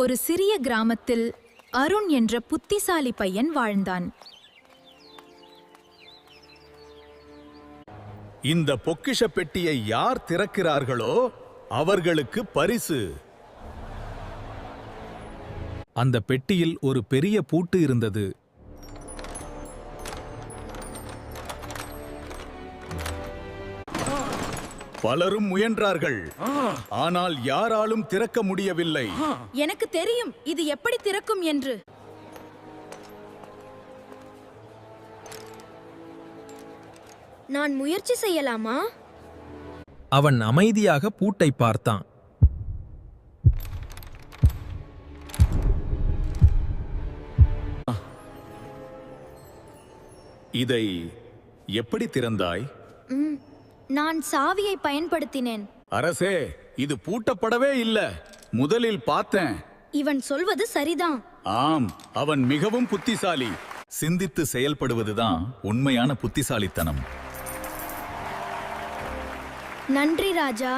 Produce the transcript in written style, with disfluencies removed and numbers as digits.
ஒரு சிறிய கிராமத்தில் அருண் என்ற புத்திசாலி பையன் வாழ்ந்தான். இந்த பொக்கிஷ பெட்டியை யார் திறக்கிறார்களோ அவர்களுக்கு பரிசு. அந்த பெட்டியில் ஒரு பெரிய பூட்டு இருந்தது. பலரும் முயன்றார்கள், ஆனால் யாராலும் திறக்க முடியவில்லை. எனக்கு தெரியும் இது எப்படி திறக்கும் என்று. நான் முயற்சி செய்யலாமா? அவன் அமைதியாக பூட்டை பார்த்தான். இதை எப்படி திறந்தாய்? நான் சாவியை பயன்படுத்தினேன். அரசே, இது பூட்டப்படவே இல்ல. முதலில் பார்த்தேன். இவன் சொல்வது சரிதான். ஆம், அவன் மிகவும் புத்திசாலி. சிந்தித்து செயல்படுவதுதான் உண்மையான புத்திசாலித்தனம். நன்றி ராஜா.